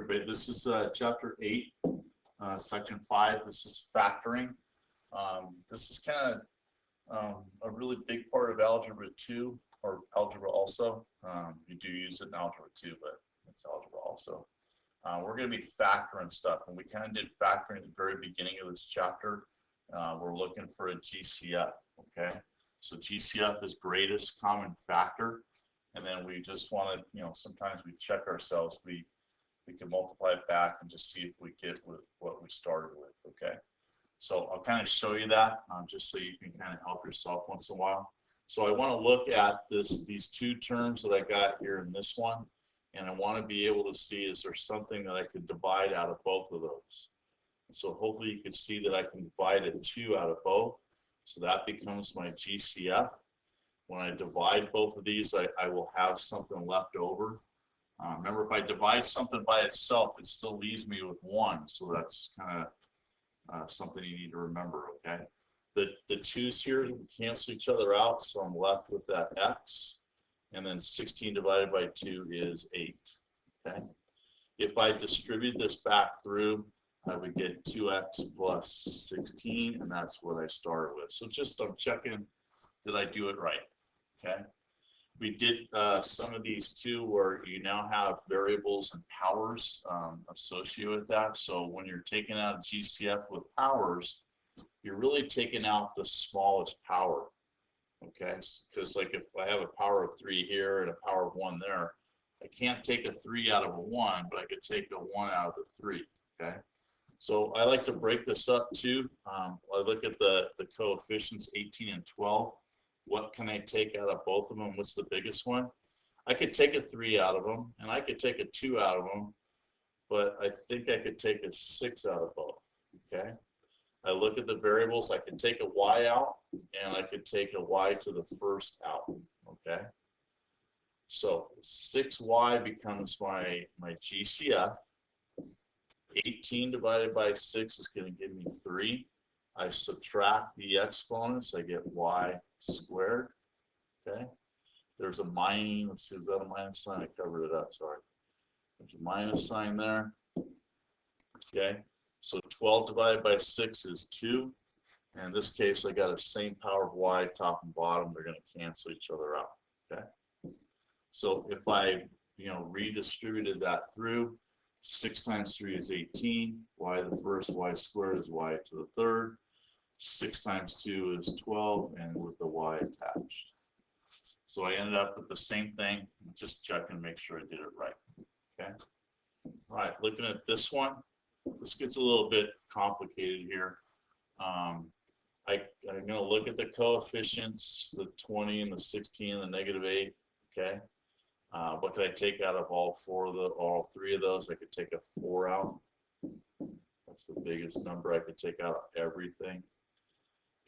everybody. This is chapter 8, section 5. This is factoring. This is kind of a really big part of Algebra 2, or Algebra also. You do use it in Algebra 2, but it's Algebra also. We're going to be factoring stuff, and we kind of did factoring at the very beginning of this chapter. We're looking for a GCF, okay? So GCF is greatest common factor, and then we just want to, sometimes we check ourselves. We can multiply it back and just see if we get what we started with, okay? So I'll kind of show you that just so you can kind of help yourself once in a while. So I want to look at these two terms that I got here in this one, and I want to be able to see, is there something that I could divide out of both of those? So hopefully you can see that I can divide a 2 out of both. So that becomes my GCF. When I divide both of these, I will have something left over. Remember, if I divide something by itself, it still leaves me with 1. So that's kind of something you need to remember, okay? The 2's here cancel each other out, so I'm left with that x. And then 16 divided by 2 is 8, okay? If I distribute this back through, I would get 2x plus 16, and that's what I started with. So just I'm checking, did I do it right, okay? We did some of these too where you now have variables and powers associated with that. So when you're taking out GCF with powers, you're really taking out the smallest power, okay? Because like if I have a power of 3 here and a power of 1 there, I can't take a 3 out of a 1, but I could take a 1 out of the 3, okay? So I like to break this up too. I look at the coefficients 18 and 12. What can I take out of both of them? What's the biggest one? I could take a 3 out of them, and I could take a 2 out of them, but I think I could take a 6 out of both, okay? I look at the variables. I can take a y out, and I could take a y to the first out, okay? So 6y becomes my GCF. 18 divided by 6 is going to give me 3. I subtract the exponents, I get y squared, okay? There's a minus, let's see, is that a minus sign? I covered it up, sorry. There's a minus sign there, okay? So 12 divided by 6 is 2. And in this case, I got a same power of y, top and bottom. They're going to cancel each other out, okay? So if I, redistributed that through, 6 times 3 is 18, y to the first, y squared is y to the third, 6 times 2 is 12, and with the y attached. So I ended up with the same thing, just check and make sure I did it right, okay? All right, looking at this one, this gets a little bit complicated here. I'm going to look at the coefficients, the 20 and the 16 and the negative 8, okay? What could I take out of all 3 of those? I could take a 4 out. That's the biggest number. I could take out everything.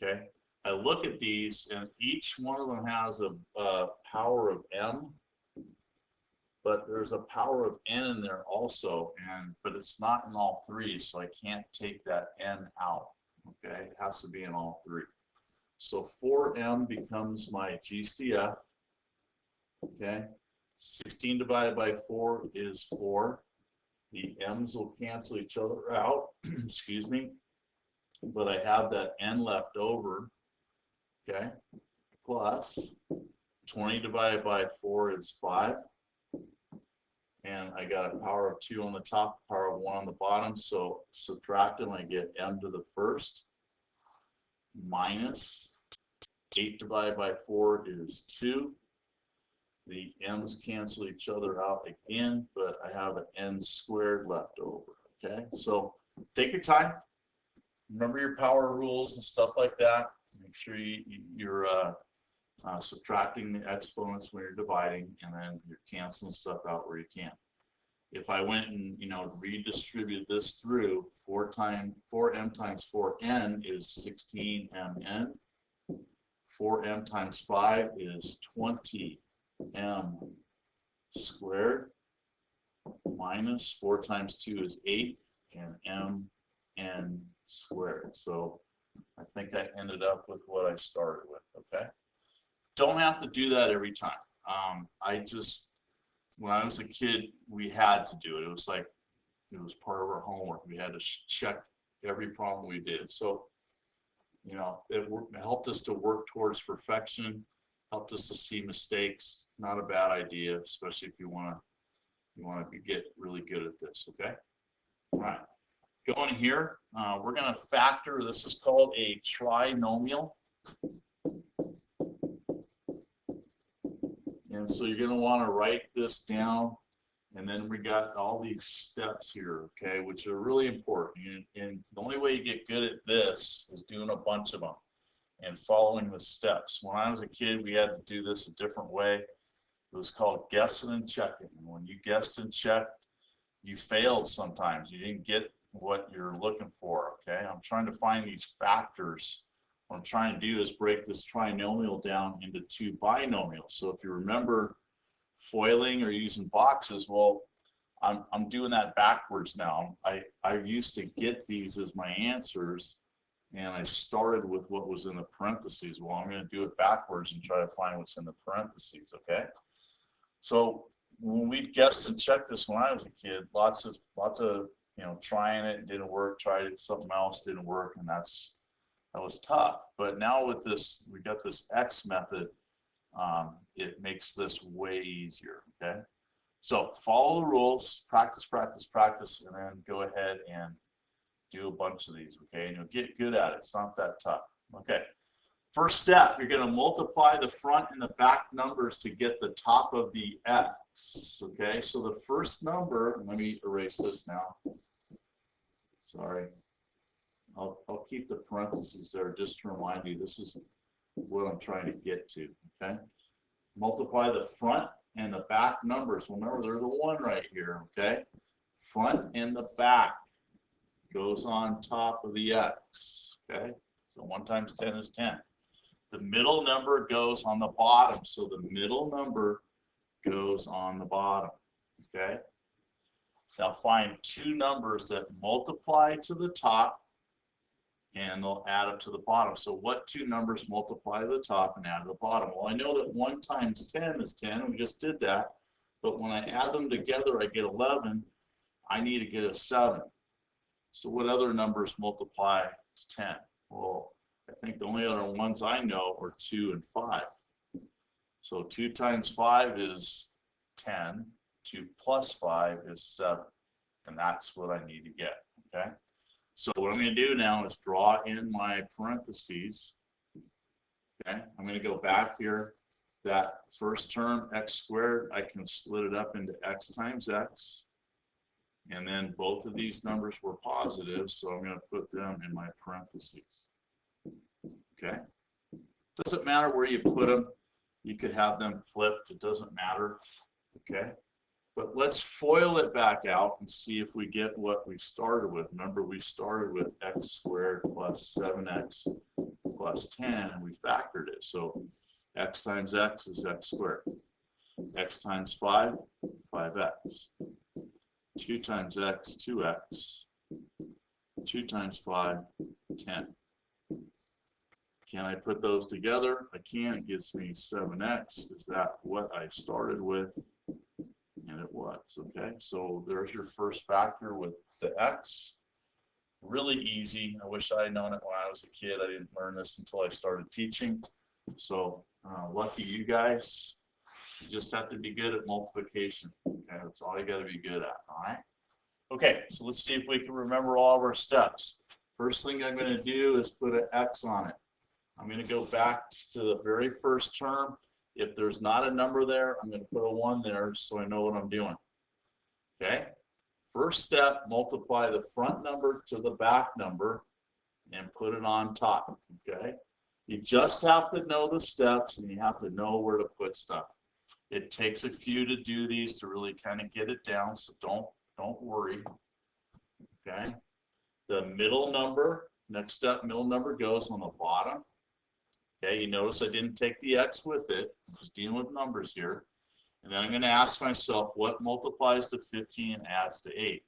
Okay. I look at these, and each one of them has a power of m, but there's a power of n in there also, but it's not in all 3, so I can't take that n out. Okay, it has to be in all 3. So 4m becomes my GCF. Okay. 16 divided by 4 is 4. The m's will cancel each other out, excuse me, but I have that n left over, okay, plus 20 divided by 4 is 5, and I got a power of 2 on the top, power of 1 on the bottom, so subtract them, I get m to the first, minus 8 divided by 4 is 2. The m's cancel each other out again, but I have an n squared left over, okay? So take your time. Remember your power rules and stuff like that. Make sure you're subtracting the exponents when you're dividing, and then you're canceling stuff out where you can. If I went and, redistribute this through, 4m times 4n is 16mn. 4m times 5 is 20. M squared minus 4 times 2 is 8, and mn squared. So I think I ended up with what I started with, okay? Don't have to do that every time. When I was a kid, we had to do it. It was like it was part of our homework. We had to check every problem we did. So, you know, it helped us to work towards perfection, helped us to see mistakes. Not a bad idea, especially if you want to get really good at this. Okay. All right. Going here, we're going to factor. This is called a trinomial. And so you're going to want to write this down. And then we got all these steps here, okay, which are really important. And the only way you get good at this is doing a bunch of them and following the steps. When I was a kid, we had to do this a different way. It was called guessing and checking. And when you guessed and checked, you failed sometimes. You didn't get what you're looking for, okay? I'm trying to find these factors. What I'm trying to do is break this trinomial down into two binomials. So if you remember foiling or using boxes, well, I'm doing that backwards now. I used to get these as my answers, and I started with what was in the parentheses. Well, I'm going to do it backwards and try to find what's in the parentheses, okay? So when we guessed and checked this when I was a kid, lots of you know, trying it, didn't work, tried it, something else didn't work, and that was tough. But now with this, we got this X method. It makes this way easier, okay? So follow the rules, practice, practice, practice, and then go ahead and do a bunch of these, okay? And you'll get good at it. It's not that tough. Okay. First step, you're going to multiply the front and the back numbers to get the top of the X, okay? So the first number, let me erase this now. Sorry. I'll keep the parentheses there just to remind you this is what I'm trying to get to, okay? Multiply the front and the back numbers. Remember, there's a 1 right here, okay? Front and the back goes on top of the X, okay? So 1 times 10 is 10. The middle number goes on the bottom, so the middle number goes on the bottom, okay? Now find two numbers that multiply to the top and they'll add up to the bottom. So what two numbers multiply to the top and add to the bottom? Well, I know that 1 times 10 is 10. We just did that. But when I add them together, I get 11. I need to get a 7. So what other numbers multiply to 10? Well, I think the only other ones I know are 2 and 5. So 2 times 5 is 10. 2 plus 5 is 7. And that's what I need to get, okay? So what I'm going to do now is draw in my parentheses. Okay, I'm going to go back here. That first term, x squared, I can split it up into x times x. And then both of these numbers were positive, so I'm going to put them in my parentheses. Okay, doesn't matter where you put them. You could have them flipped. It doesn't matter. Okay. But let's FOIL it back out and see if we get what we started with. Remember, we started with x squared plus 7x plus 10, and we factored it. So x times x is x squared. X times 5, 5x. 2 times x, 2x. 2 times 5, 10. Can I put those together? I can. It gives me 7x. Is that what I started with? And it was, okay? So there's your first factor with the x. Really easy. I wish I had known it when I was a kid. I didn't learn this until I started teaching. So lucky you guys. You just have to be good at multiplication. Okay, that's all you got to be good at, all right? Okay, so let's see if we can remember all of our steps. First thing I'm going to do is put an x on it. I'm going to go back to the very first term. If there's not a number there, I'm going to put a 1 there so I know what I'm doing. Okay? First step, multiply the front number to the back number and put it on top. Okay? You just have to know the steps and you have to know where to put stuff. It takes a few to do these to really kind of get it down, so don't worry. Okay? The middle number, next step, middle number goes on the bottom. Okay, you notice I didn't take the x with it. I'm just dealing with numbers here. And then I'm going to ask myself what multiplies to 15 and adds to 8.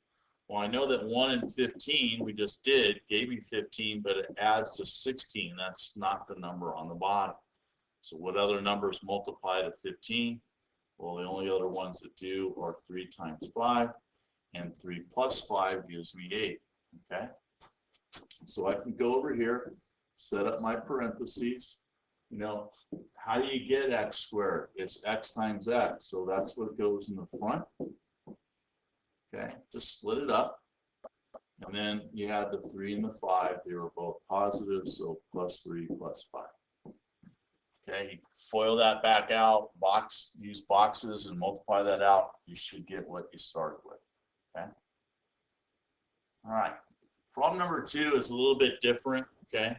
Well, I know that 1 and 15 we just did gave me 15, but it adds to 16. That's not the number on the bottom. So what other numbers multiply to 15? Well, the only other ones that do are 3 times 5 and 3 plus 5 gives me 8, okay? So I can go over here, set up my parentheses. You know, how do you get x squared? It's x times x, so that's what goes in the front. Okay, just split it up. And then you had the 3 and the 5, they were both positive, so plus 3 plus 5. Okay, you foil that back out, use boxes and multiply that out. You should get what you started with. Okay. All right. Problem number 2 is a little bit different. Okay.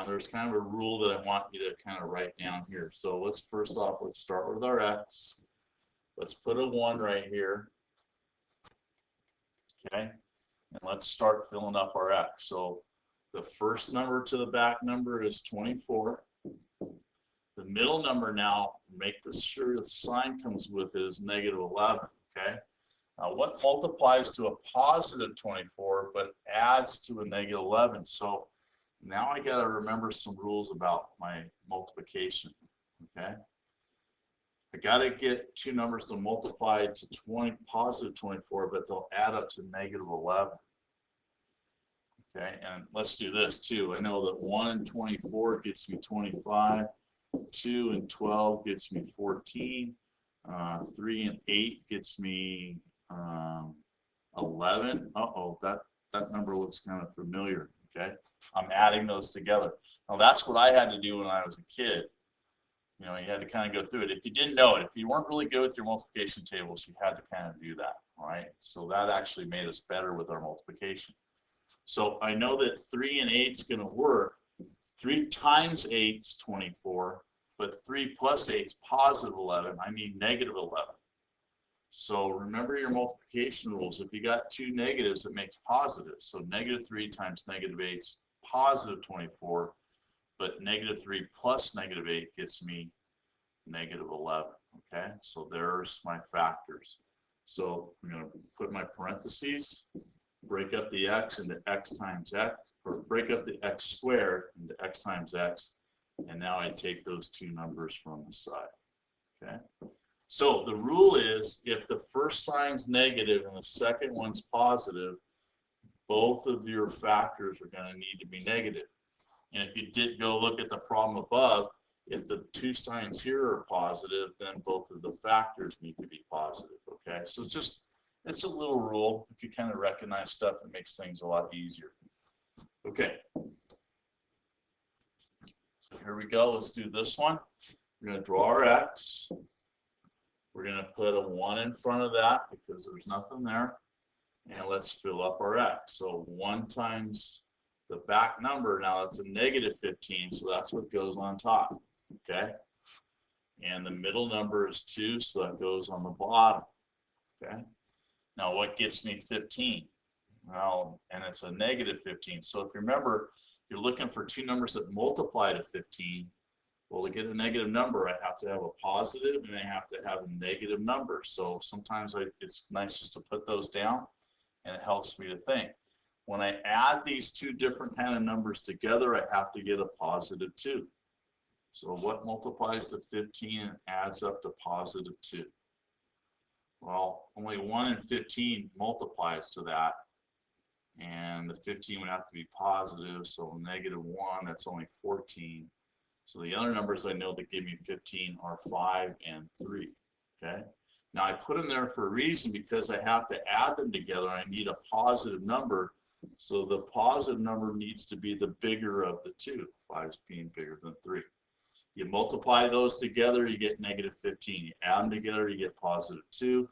There's kind of a rule that I want you to kind of write down here. So let's start with our x. Let's put a 1 right here. Okay. And let's start filling up our x. So the first number to the back number is 24. The middle number now, make sure the sign comes with it, is negative 11. Okay. Now, what multiplies to a positive 24 but adds to a negative 11? So now I got to remember some rules about my multiplication. Okay. I got to get two numbers to multiply to positive 24, but they'll add up to negative 11. Okay, and let's do this too. I know that 1 and 24 gets me 25. 2 and 12 gets me 14. 3 and 8 gets me 11. Uh-oh, that number looks kind of familiar. Okay, I'm adding those together. Now that's what I had to do when I was a kid. You know, you had to kind of go through it. If you didn't know it, if you weren't really good with your multiplication tables, you had to kind of do that. All right, so that actually made us better with our multiplication. So I know that 3 and 8 is going to work. 3 times 8 is 24, but 3 plus 8 is positive 11. I mean negative 11. So remember your multiplication rules. If you got two negatives, it makes positive. So negative 3 times negative 8 is positive 24, but negative 3 plus negative 8 gets me negative 11. Okay, so there's my factors. So I'm going to put my parentheses, break up the x into x times x, or break up the x squared into x times x, and now I take those two numbers from the side. Okay. So the rule is, if the first sign's negative and the second one's positive, both of your factors are going to need to be negative. And if you did go look at the problem above, if the two signs here are positive, then both of the factors need to be positive. Okay, so it's a little rule. If you kind of recognize stuff, it makes things a lot easier. Okay, so here we go. Let's do this one. We're going to draw our x. We're going to put a 1 in front of that because there's nothing there. And let's fill up our x. So 1 times the back number, now it's a negative 15, so that's what goes on top. Okay. And the middle number is 2, so that goes on the bottom. Okay. Now what gets me 15? Well, and it's a negative 15. So if you remember, you're looking for two numbers that multiply to 15. Well, to get a negative number, I have to have a positive and I have to have a negative number. So sometimes it's nice just to put those down, and it helps me to think. When I add these two different kind of numbers together, I have to get a positive 2. So what multiplies to 15 and adds up to positive 2? Well, only 1 and 15 multiplies to that, and the 15 would have to be positive, so negative 1, that's only 14. So the other numbers I know that give me 15 are 5 and 3. Okay. Now I put them there for a reason, because I have to add them together. I need a positive number, so the positive number needs to be the bigger of the two. 5's being bigger than 3. You multiply those together, you get negative 15. You add them together, you get positive 2.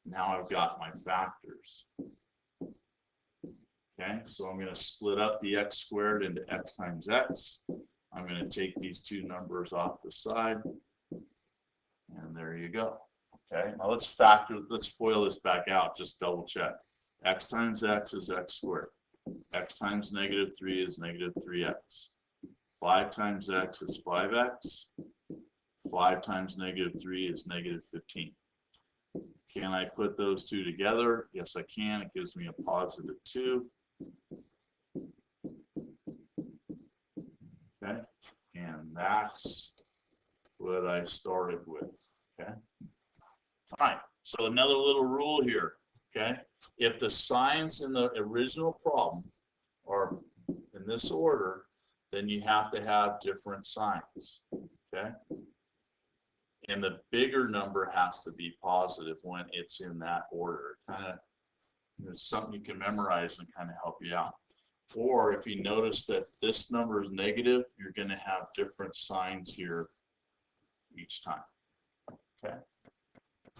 Now I've got my factors. Okay, so I'm going to split up the x squared into x times x. I'm going to take these two numbers off the side, and there you go. Okay, now let's FOIL this back out, just double check. X times x is x squared. X times negative 3 is negative 3x. 5 times x is 5x. 5 times negative 3 is negative 15. Can I put those two together? Yes, I can. It gives me a positive 2. Okay, and that's what I started with. Okay, all right, so another little rule here. okay? If the signs in the original problem are in this order, then you have to have different signs, okay? And the bigger number has to be positive when it's in that order. Kind of, it's something you can memorize and kind of help you out. Or if you notice that this number is negative, you're going to have different signs here each time. Okay.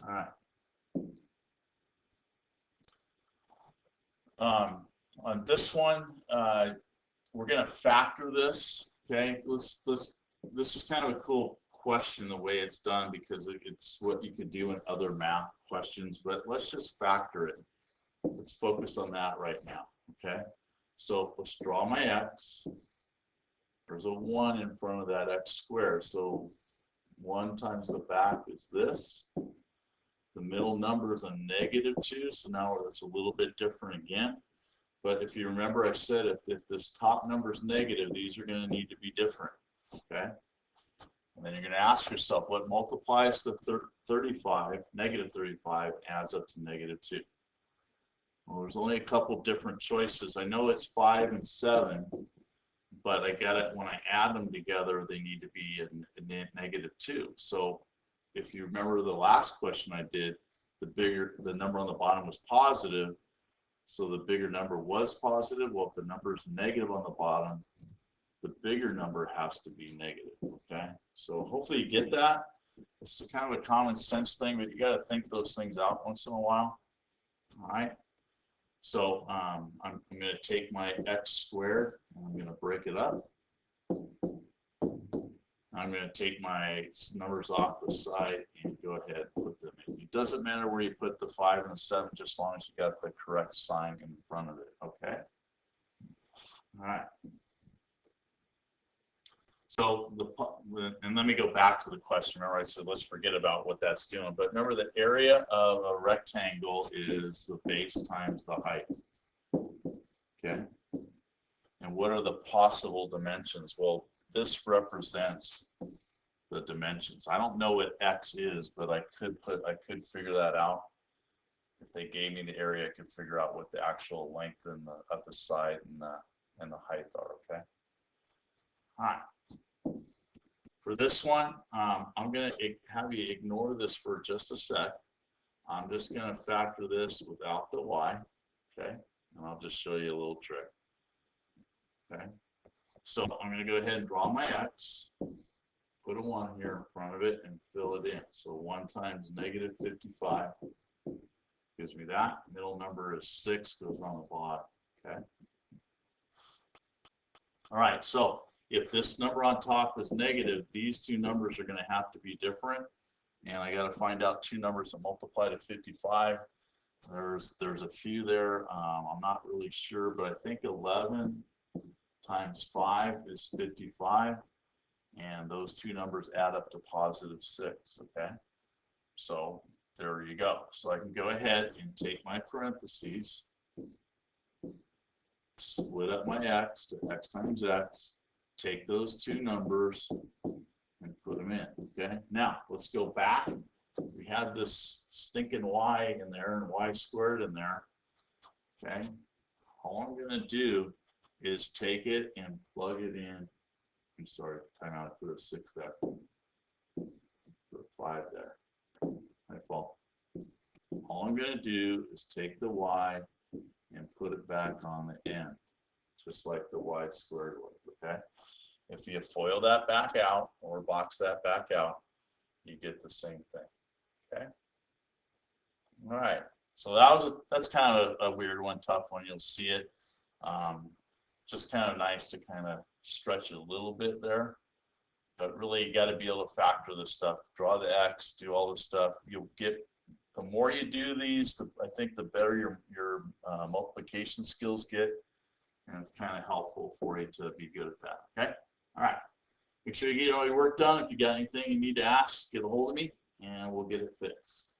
All right. On this one, we're going to factor this. Okay. This is kind of a cool question the way it's done because it's what you could do in other math questions. But let's just factor it. Let's focus on that right now. Okay. So let's draw my x. There's a 1 in front of that x squared. So 1 times the back is this. The middle number is a -2. So now it's a little bit different again. But if you remember, I said if this top number is negative, these are going to need to be different. Okay. And then you're going to ask yourself what multiplies to 35, -35, adds up to -2. Well, there's only a couple different choices. I know it's 5 and 7, but I got it when I add them together, they need to be a -2. So if you remember the last question I did, the number on the bottom was positive, so the bigger number was positive. Well, if the number is negative on the bottom, the bigger number has to be negative. Okay, so hopefully you get that. It's kind of a common sense thing, but you got to think those things out once in a while. All right. So I'm going to take my x squared and I'm going to break it up. I'm going to take my numbers off the side and go ahead and put them in. It doesn't matter where you put the 5 and the 7, just as long as you got the correct sign in front of it. Okay. All right. So and let me go back to the question. Remember I said let's forget about what that's doing. But remember the area of a rectangle is the base times the height. Okay. And what are the possible dimensions? Well, this represents the dimensions. I don't know what x is, but I could figure that out. If they gave me the area, I could figure out what the actual length and at the side and the height are. Okay. All right. For this one, I'm going to have you ignore this for just a sec. I'm just going to factor this without the y, okay? And I'll just show you a little trick, okay? So I'm going to go ahead and draw my x, put a 1 here in front of it, and fill it in. So 1 times -55 gives me that. Middle number is 6, goes on the bottom, okay? All right, so if this number on top is negative, these two numbers are going to have to be different. And I got to find out two numbers that multiply to 55. There's a few there. I'm not really sure, but I think 11 times 5 is 55. And those two numbers add up to +6, okay? So there you go. So I can go ahead and take my parentheses, split up my x to x times x, take those two numbers and put them in, okay? Now, let's go back. We had this stinking y in there and y squared in there, okay? All I'm going to do is take it and plug it in. I'm sorry, time out, I put a 6 there. Put a 5 there. My fault. All I'm going to do is take the y and put it back on the end, just like the y squared was, okay? If you FOIL that back out or box that back out, you get the same thing, okay? All right, so that's kind of a weird one, tough one. You'll see it. Just kind of nice to kind of stretch it a little bit there, but really you got to be able to factor this stuff. Draw the x, do all this stuff. You'll get, the more you do these, I think the better your multiplication skills get, and it's kind of helpful for you to be good at that. Okay. All right. Make sure you get all your work done. If you got anything you need to ask, get a hold of me, and we'll get it fixed.